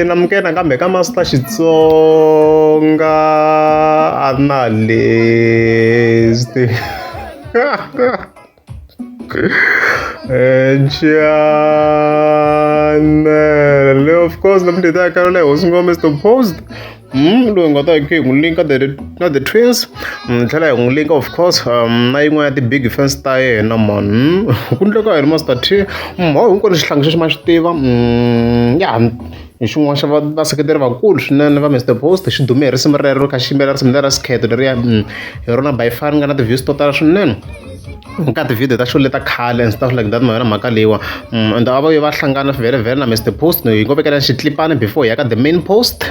namukela kambe ka Master Xitsonga analyst channel of course namde ta kana hosi ngoma Mr Post loyi nga ta hi n'wi linka na the twins tlhela hi n'wi linka of course na yin'wana ya ti-big fans ta yena man ku ndleka hi ri Master T hinkwaro xihlangi xexi ma xi tiva ya hi xin'wana xa vaseketeri vakulu swinene va Mr Post xi dume hi risimu rero kha xi yimbelela risimu lera skheto leriya hi rona by far nga na ti-views to tala swinene ka ti-video ta xo leta khale and stuff like that ma yona mhaka leyiwa and a va va hlangana vhele na Mr Post hi ngo vekela xitlipana before hi ya ka the main post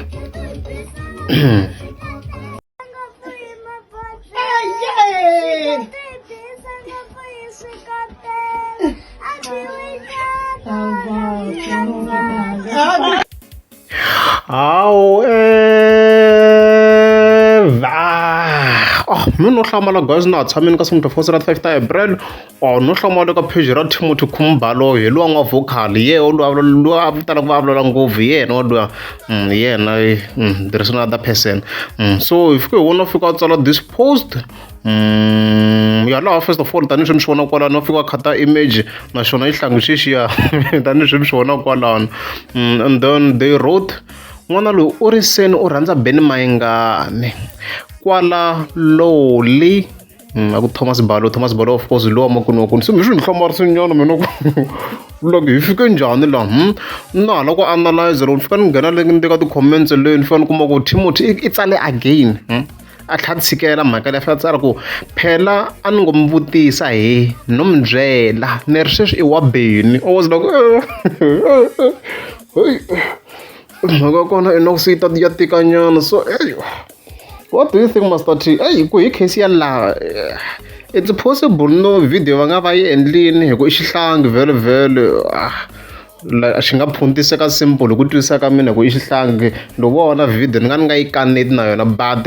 mi no hlamala guys na tshameni ka Smith Force ra 5 ta April no hlamala ka page ra Timothy Khumbalo hi luwa nga vocal ye luwa a vitana ku vulavula ngopfu hi yena luwa yena there is another person so if ku wona fika tsala this post ya laha first of all tanihi swi mi swi vona kwalano fika khata image naswona yi hlangi xixiya tanihi swi mi swi vona kwalano and then they wrote n'wana loyi u ri seni u rhandza Benny Mayengani kwala lowly aku Thomas Balo of course lo makunokuni so mi swi ni hlamarisa nyana mina ku loko hi fike njhani laha na loko analyze ro fika ni nghena le ka ti-comments leyi ni fika ni kuma ku Timothy i tsale again a tlha tshikela mhaka leyi a fika tsala ku phela a ni ngo mi vutisa hi no mi byela ni ri sweswi i wa Benny I was like mhaka kona enokusiyita ya tikanyana so what do you think Master T ku hi case ya laha it's possible no video va nga va yi endlini hi ku i xihlangi vhele xi nga phuntiseka simple hi ku twisisa ka mina hi ku i xihlangi loko vona video ni nga yi kaneti na yona but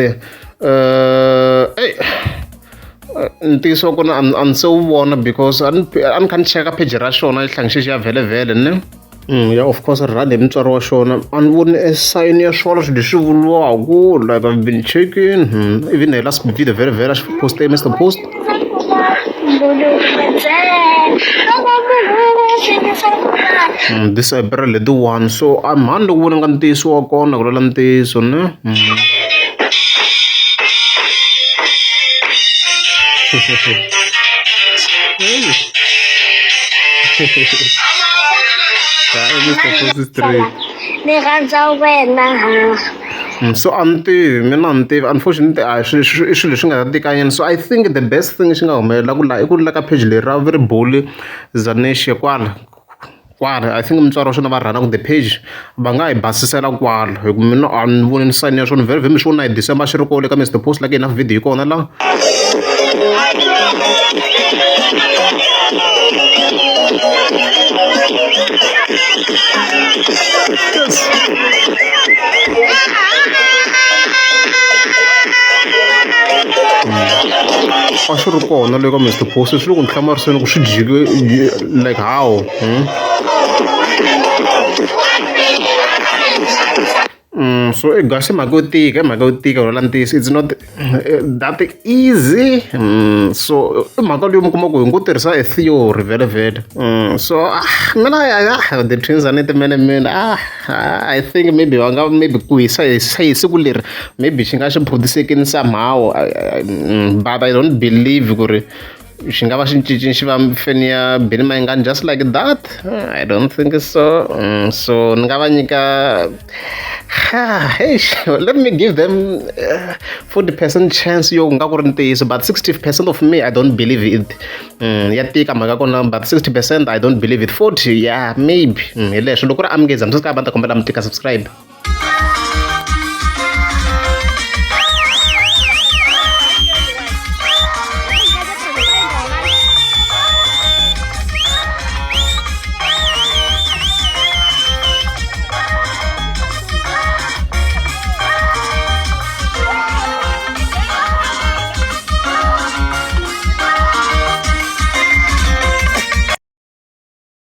ntiyiso kona a ni se wu vona because a ni kha ni cheka page ra xona xihlangi xexi ya vhele ne yeah, of course rhandi hi mutswari wa xona a ni voni e sign ya swona swilo leswi vuriwaku like I've been checking even the last video vhele xi poste Mr Post this April leti one so mhani loko vona nga ntiyiso wa kona ku lala ntiyiso ne so mina unfortunately a swilo leswi nga ta tikanyeni so I think the best thing xi nga humelela i ku la ka page leri ra very bold Zanesh kwala I think mutswari wa swona va rhana ku the page va nga hi basisela kwala hi ku mina a ni voni ni sign ya swona vhele mi swi vona hi December xi ri kole ka Mr Post like enough video yi kona laha a swi ri kona le ka Mr Post swi le ku ni hlamariseni ku swi jike like how so gasi mhaka yo tika la ntiyisi it's not that easy so i mhaka leyi mi kuma ku hi ngo tirhisa e theory vhele so mina the twins a ni ti mina I think maybe va nga ku hisa hi siku leri maybe xi nga xi phutisekini somehow but I don't believe ku ri xi nga va xi cincini xi va feni ya Benny Mayengani just like that I don't think so so ni nga va nyika let me give them 40% chance yo nga ku ri ntiyiso but 60% of me I don't believe it ya tika mhaka kona but 60% I don't believe it 40 yeah maybe hi leswo loko ri amazing swi ka va ta kombela mi tika subscribe